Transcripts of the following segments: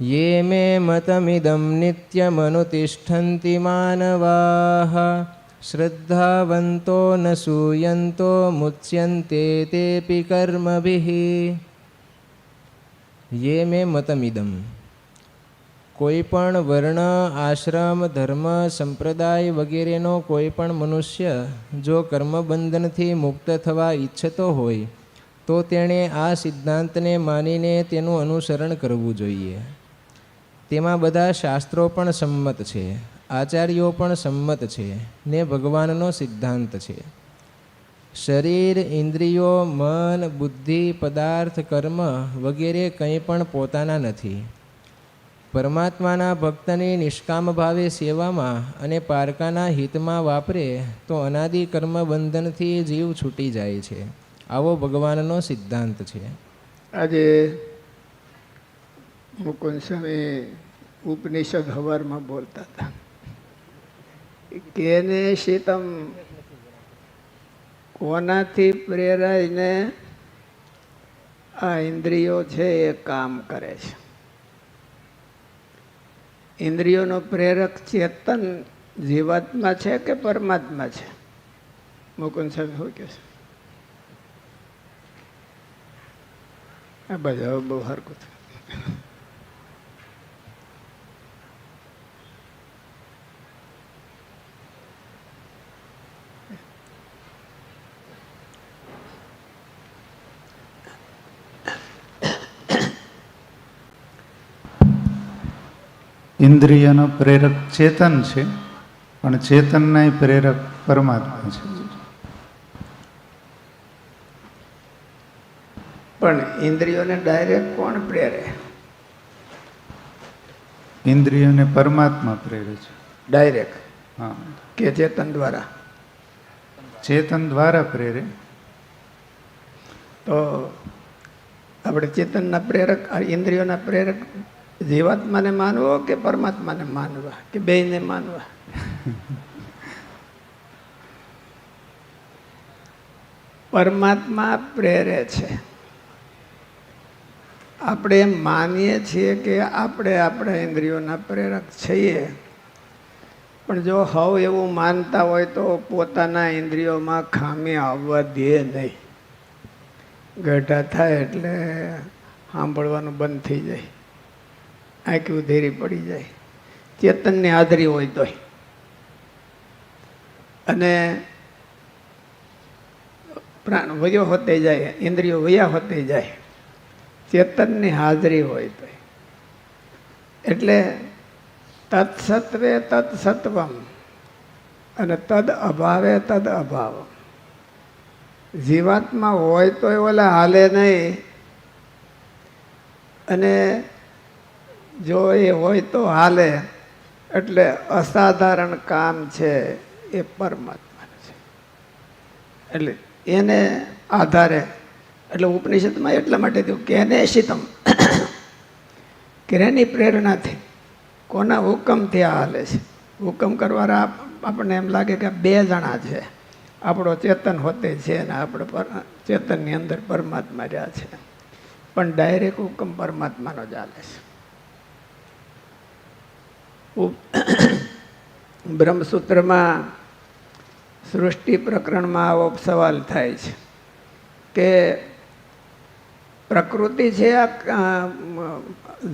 ये मे मतमिदं नित्यमनुतिष्ठन्ति मानवाः श्रद्धावन्तो न सूयन्तो मुच्यन्ते तेऽपि कर्मभिः। ये मे मतमिदं, કોઈ પણ વર્ણ, આશ્રમ, ધર્મ, સંપ્રદાય વગેરેનો કોઈ પણ મનુષ્ય જો કર્મબંધનથી મુક્ત થવા ઈચ્છતો હોય તો તેણે આ સિદ્ધાંતને માનીને તેનું અનુસરણ કરવું જોઈએ. તેમાં બધા શાસ્ત્રો પણ સંમત છે, આચાર્યો પણ સંમત છે ને ભગવાનનો સિદ્ધાંત છે. શરીર, ઇન્દ્રિયો, મન, બુદ્ધિ, પદાર્થ, કર્મ વગેરે કંઈ પણ પોતાના નથી. પરમાત્માના ભક્તની નિષ્કામ ભાવે સેવામાં અને પારકાના હિતમાં વાપરે તો અનાદિ કર્મ બંધનથી જીવ છૂટી જાય છે. આવો ભગવાનનો સિદ્ધાંત છે. આજે મુકુંદ સ્વામી ઉપનિષદ હવારમાં બોલતા હતા. કેને શીતમ, કોનાથી પ્રેરાઈને આ ઇન્દ્રિયો છે એ કામ કરે છે. ઇન્દ્રિયોનો પ્રેરક ચેતન જીવાત્મા છે કે પરમાત્મા છે? મુકુંદ સાહેબ શું કહે છે? આ બધા બહુ હરકું થયું. ઇન્દ્રિયનો પ્રેરક ચેતન છે, પણ ચેતનના પ્રેરક પરમાત્મા છે. પણ ઇન્દ્રિયોને ડાયરેક્ટ કોણ પ્રેરે? ઇન્દ્રિયોને પરમાત્મા પ્રેરે છે ડાયરેક્ટ. હા, કે ચેતન દ્વારા? ચેતન દ્વારા પ્રેરે. તો આપણે ચેતનના પ્રેરક, ઇન્દ્રિયોના પ્રેરક જીવાત્માને માનવો કે પરમાત્માને માનવા કે બેયને માનવા? પરમાત્મા પ્રેરે છે. આપણે એમ માનીએ છીએ કે આપણે આપણા ઇન્દ્રિયોના પ્રેરક છીએ, પણ જો હવ એવું માનતા હોય તો પોતાના ઇન્દ્રિયોમાં ખામી આવવા દે નહીં. ગઢા થાય એટલે સાંભળવાનું બંધ થઈ જાય, આંખી ઉધેરી પડી જાય. ચેતનની હાજરી હોય તોય. અને પ્રાણ વયો હોતે જાય, ઇન્દ્રિયો વયા હોતે જાય, ચેતનની હાજરી હોય તોય. એટલે તત્સત્વે તત્સત્વમ અને તદ અભાવે તદ અભાવમ. જીવાત્મા હોય તોય ઓલા હાલે નહીં, અને જો એ હોય તો હાલે. એટલે અસાધારણ કામ છે એ પરમાત્માનું છે. એટલે એને આધારે, એટલે ઉપનિષદમાં એટલા માટે થયું કેને શીતમ, કેની પ્રેરણાથી, કોના હુકમથી આ હાલે છે. હુકમ કરવાના આપણને એમ લાગે કે બે જણા છે, આપણો ચેતન હોતે છે ને આપણે ચેતનની અંદર પરમાત્મા રહ્યા છે. પણ ડાયરેક્ટ હુકમ પરમાત્માનો જ હાલે છે. બ્રહ્મસૂત્રમાં સૃષ્ટિ પ્રકરણમાં આવો સવાલ થાય છે કે પ્રકૃતિ છે આ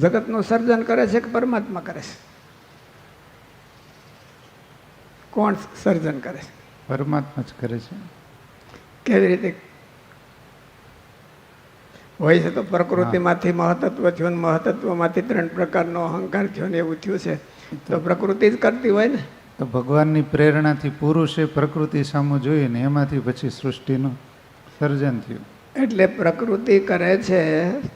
જગતનું સર્જન કરે છે કે પરમાત્મા કરે છે? કોણ સર્જન કરે છે? પરમાત્મા જ કરે છે. કેવી રીતે હોય છે? તો પ્રકૃતિમાંથી મહતત્વ થયું, મહતત્વમાંથી 3 પ્રકારનો અહંકાર થયો ને એવું થયું છે. તો પ્રકૃતિ જ કરતી હોય ને. તો ભગવાનની પ્રેરણાથી પુરુષે પ્રકૃતિ સામું જોઈએ ને એમાંથી પછી સૃષ્ટિનું સર્જન થયું. એટલે પ્રકૃતિ કરે છે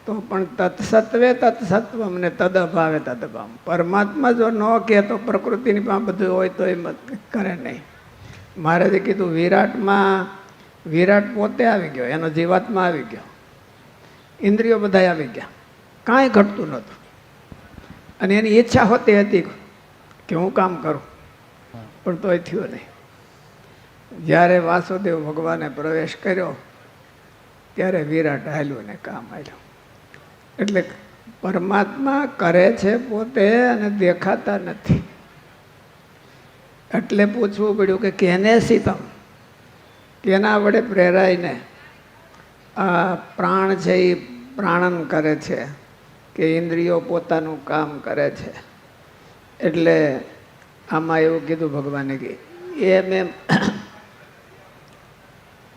તો પણ તત્સત્વે તત્સત્વમ ને તદ અભાવે તદ અભાવ. પરમાત્મા જો ન કહે તો પ્રકૃતિની પાસે બધું હોય તો એ કરે નહીં. મહારાજે કીધું વિરાટમાં, વિરાટ પોતે આવી ગયો, એનો જીવાત્મા આવી ગયો, ઇન્દ્રિયો બધા આવી ગયા, કાંઈ ઘટતું નહોતું. અને એની ઈચ્છા હોતી હતી કે હું કામ કરું, પણ તોય થયું નહીં. જ્યારે વાસુદેવ ભગવાને પ્રવેશ કર્યો ત્યારે વિરાટ હાલ્યું ને કામ હાલ્યું. એટલે પરમાત્મા કરે છે પોતે અને દેખાતા નથી. એટલે પૂછવું પડ્યું કે કેને સીતમ, કેના વડે પ્રેરાઈને આ પ્રાણ છે એ પ્રાણન કરે છે કે ઇન્દ્રિયો પોતાનું કામ કરે છે. એટલે આમાં એવું કીધું ભગવાને કે એ મેં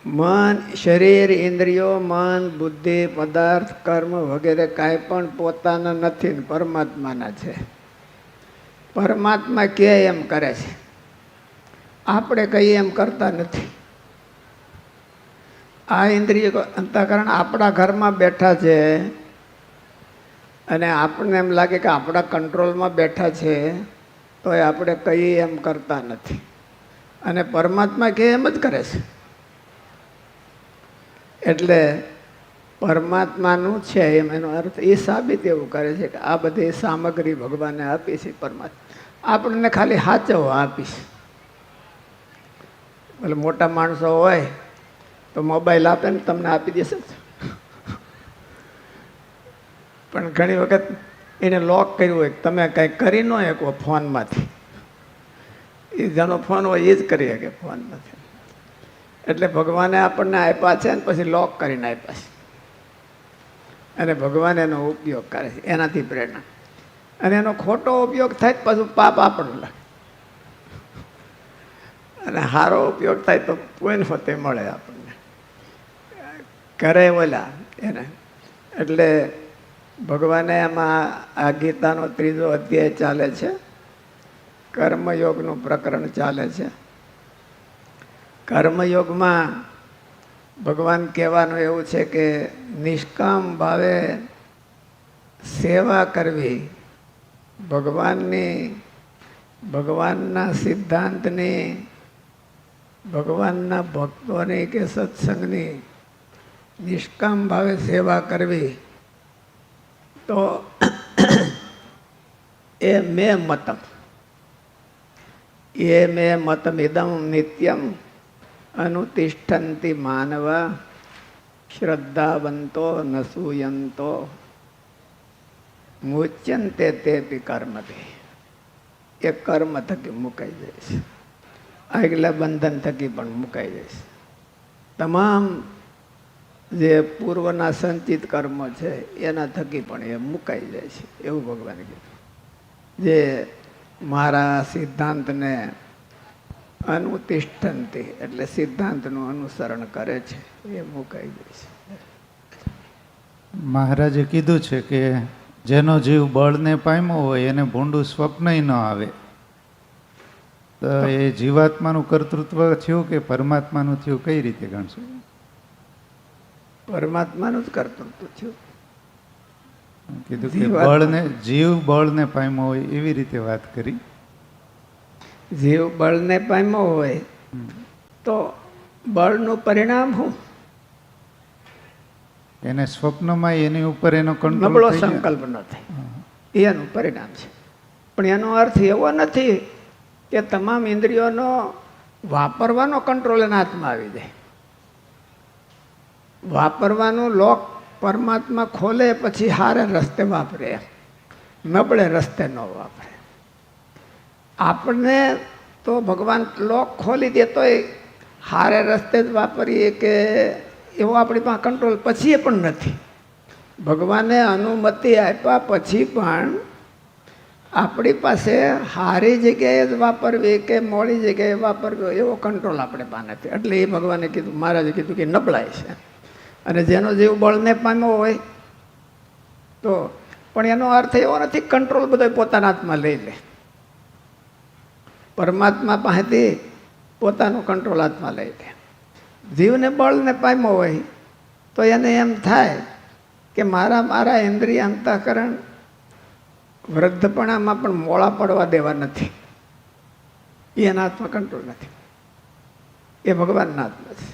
મન, શરીર, ઇન્દ્રિયો, મન, બુદ્ધિ, પદાર્થ, કર્મ વગેરે કાંઈ પણ પોતાના નથી ને પરમાત્માના છે. પરમાત્મા કે એમ કરે છે, આપણે કહીએ એમ કરતા નથી. આ ઇન્દ્રિય અંતઃકરણ આપણા ઘરમાં બેઠા છે અને આપણને એમ લાગે કે આપણા કંટ્રોલમાં બેઠા છે, તો એ આપણે કહીએ એમ કરતા નથી. અને પરમાત્મા કે એમ જ કરે છે. એટલે પરમાત્માનું છે એમ એનો અર્થ એ સાબિત એવું કરે છે કે આ બધી સામગ્રી ભગવાને આપી છે. પરમાત્મા આપણને ખાલી સાચવવા આપી છે. એટલે મોટા માણસો હોય તો મોબાઈલ આપે ને તમને આપી દેશે, પણ ઘણી વખત એને લોક કર્યું હોય, તમે કંઈ કરી ન શકો ફોનમાંથી. એ જેનો ફોન હોય એ જ કરી શકે ફોનમાંથી. એટલે ભગવાને આપણને આપ્યા છે ને પછી લોક કરીને આપ્યા છે, અને ભગવાન એનો ઉપયોગ કરે છે, એનાથી પ્રેરણા. અને એનો ખોટો ઉપયોગ થાય પાછું પાપ આપણને લાગે, અને સારો ઉપયોગ થાય તો કોઈને ફતે મળે આપણને, કરે ઓલા એને. એટલે ભગવાને એમાં આ ગીતાનો 3જો અધ્યાય ચાલે છે, કર્મયોગનું પ્રકરણ ચાલે છે. કર્મયોગમાં ભગવાન કહેવાનું એવું છે કે નિષ્કામ ભાવે સેવા કરવી, ભગવાનના સિદ્ધાંતની, ભગવાનના ભક્તોની કે સત્સંગની નિષ્કામ ભાવે સેવા કરવી, તો એ મેં મતમ ઇદમ નિત્યમ અનુતિષ્ઠંતિ માનવા શ્રદ્ધાવંતો નસૂયંતો મુચ્યંતે તેપી કર્મભી. એ કર્મ થકી મુકાઈ જાય છે, આગલા બંધન થકી પણ મુકાઈ જાય છે. તમામ જે પૂર્વના સંચિત કર્મો છે એના થકી પણ એ મુકાઈ જાય છે, એવું ભગવાને કીધું. જે મારા સિદ્ધાંતને અનુતિષ્ઠંતિ એટલે સિદ્ધાંતનું અનુસરણ કરે છે એ મુકાઈ જાય છે. મહારાજે કીધું છે કે જેનો જીવ બળને પામ્યો હોય એને ભૂંડું સ્વપ્ન ન આવે. તો એ જીવાત્માનું કર્તૃત્વ થયું કે પરમાત્માનું થયું, કઈ રીતે ગણશો? પરમાત્માનું જ કર્તૃત્વ થયું. કીધું કે જીવ બળને પામ્યો હોય એવી રીતે વાત કરી. જીવ બળને પામ્યો હોય તો બળનું પરિણામ શું? એને સ્વપ્નમાં એની ઉપર એનો કંટ્રોલ નબળો સંકલ્પ ન થાય, એનું પરિણામ છે. પણ એનો અર્થ એવો નથી કે તમામ ઇન્દ્રિયોનો વાપરવાનો કંટ્રોલ એના હાથમાં આવી જાય. વાપરવાનું લોક પરમાત્મા ખોલે પછી હારે રસ્તે વાપરે, નબળે રસ્તે ન વાપરે. આપણને તો ભગવાન લોક ખોલી દે તોય હારે રસ્તે જ વાપરીએ કે એવો આપણી પાસે કંટ્રોલ પછી પણ નથી. ભગવાને અનુમતિ આપ્યા પછી પણ આપણી પાસે હારી જગ્યાએ જ વાપરવી કે મોડી જગ્યાએ વાપરવી એવો કંટ્રોલ આપણે પાસે નથી. એટલે એ ભગવાને કીધું, મહારાજે કીધું કે નબળાય છે. અને જેનો જીવ બળને પામ્યો હોય તો પણ એનો અર્થ એવો નથી કંટ્રોલ બધો પોતાના હાથમાં લઈ લે. પરમાત્મા પાસેથી પોતાનું કંટ્રોલ હાથમાં લઈ લે. જીવને બળને પામ્યો હોય તો એને એમ થાય કે મારા ઇન્દ્રિય અંતઃકરણ વૃદ્ધપણામાં પણ મોળા પડવા દેવા નથી. એના હાથમાં કંટ્રોલ નથી, એ ભગવાનના હાથમાં છે.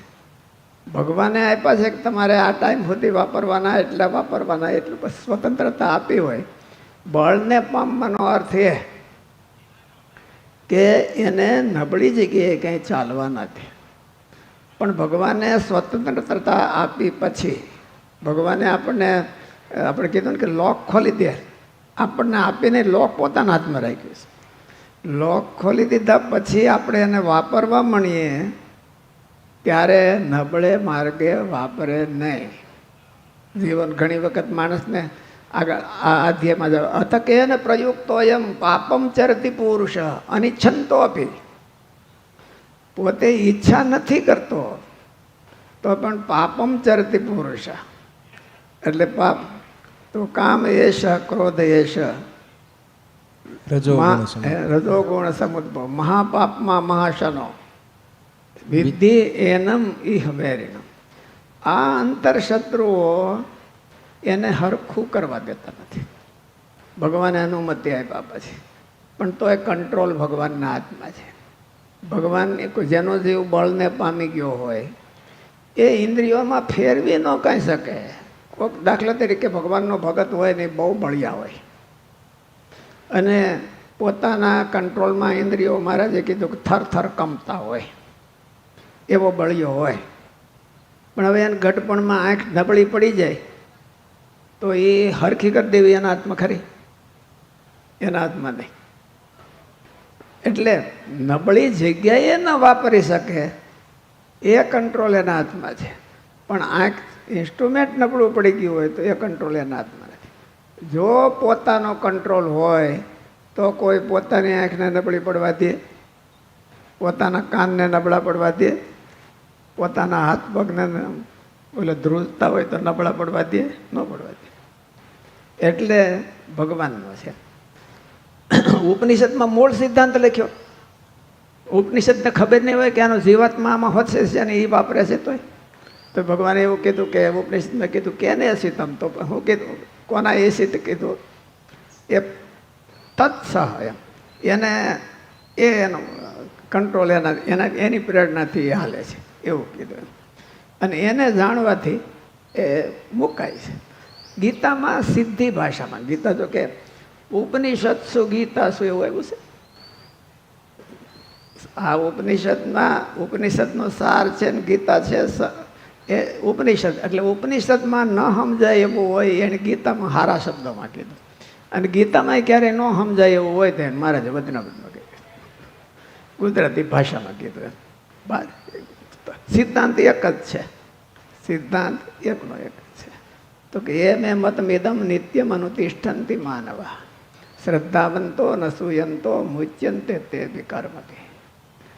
ભગવાને આપ્યા છે કે તમારે આ ટાઈમ સુધી વાપરવાના, એટલા વાપરવાના, એટલું સ્વતંત્રતા આપી હોય. બળને પામવાનો અર્થ એ કે એને નબળી જગ્યાએ કંઈ ચાલવા નથી. પણ ભગવાને સ્વતંત્રતા આપી પછી ભગવાને આપણને આપણે કીધું ને કે લોક ખોલી દે, આપણને આપીને લોક પોતાના હાથમાં રાખ્યું છે. લોક ખોલી દીધા પછી આપણે એને વાપરવા મળીએ ત્યારે નબળે માર્ગે વાપરે નહીં. જીવન ઘણી વખત માણસને આગળ આ અધ્યાયમાં જાવ અથ કેન પ્રયુક્તો એમ પાપમ ચરતી પુરુષ અનિચ્છંતો અપી. પોતે ઈચ્છા નથી કરતો તો પણ પાપમ ચરતી પુરુષ, એટલે પાપ તો કામ એશ ક્રોધ એશ રજોગુણ સમુદ્ભવ મહાપાપમાં મહાશનો વિધિ એનમ ઈહ વેરિણમ. આ અંતરશત્રુઓ એને હરખું કરવા દેતા નથી. ભગવાને અનુમતિ આપ્યા પછી પણ તો એ કંટ્રોલ ભગવાનના હાથમાં છે. ભગવાનની જેનો જીવ બળને પામી ગયો હોય એ ઇન્દ્રિયોમાં ફેરવી ન કહી શકે. કોઈક દાખલા તરીકે ભગવાનનો ભગત હોય ને બહુ બળિયા હોય અને પોતાના કંટ્રોલમાં ઇન્દ્રિયો મહારાજે કીધું કે થર થર કમતા હોય એવો બળિયો હોય, પણ હવે એને ઘટપણમાં આંખ નબળી પડી જાય તો એ હરખી કરી દેવી એના હાથમાં ખરી? એના હાથમાં નહીં. એટલે નબળી જગ્યાએ ન વાપરી શકે એ કંટ્રોલ એના હાથમાં છે, પણ આંખ ઇન્સ્ટ્રુમેન્ટ નબળું પડી ગયું હોય તો એ કંટ્રોલ એના હાથમાં નથી. જો પોતાનો કંટ્રોલ હોય તો કોઈ પોતાની આંખને નબળી પડવા દે, પોતાના કાનને નબળા પડવા દે, પોતાના હાથ પગને ઓલે ધ્રુજતા હોય તો નબળા પડવા દે? ન પડવા દે. એટલે ભગવાનનો છે. ઉપનિષદમાં મૂળ સિદ્ધાંત લખ્યો. ઉપનિષદને ખબર નહીં હોય કે આનો જીવાત્મા આમાં હોશે છે ને એ વાપરે છે તો ભગવાને એવું કીધું કે ઉપનિષદમાં કીધું કેને અસિતમ, તો હું કીધું કોના એસિત કીધું એ તત્સહ એમ એને એનો કંટ્રોલ એની પ્રેરણાથી એ હાલે છે એવું કીધું. અને એને જાણવાથી એ મુકાય છે. ગીતામાં સીધી ભાષામાં, ગીતા જો કે ઉપનિષદસુ ગીતાસુ એવું આવ્યું છે. આ ઉપનિષદનો સાર છે ને ગીતા છે એ ઉપનિષદ, એટલે ઉપનિષદમાં ન સમજાય એવું હોય એને ગીતામાં સારા શબ્દોમાં કીધું. અને ગીતામાં ક્યારેય ન સમજાય એવું હોય તો મહારાજે વચનામૃતમાં કીધું, ગુજરાતી ભાષામાં કીધું. સિદ્ધાંત એક જ છે, સિદ્ધાંત એકનો એક જ છે. તો કે એ મેં મતમિદમ નિત્યમ અનુતિષ્ઠંતિ માનવા શ્રદ્ધાવંતો ન સૂયંતો મુચ્યંતે તે વિકર્મથી.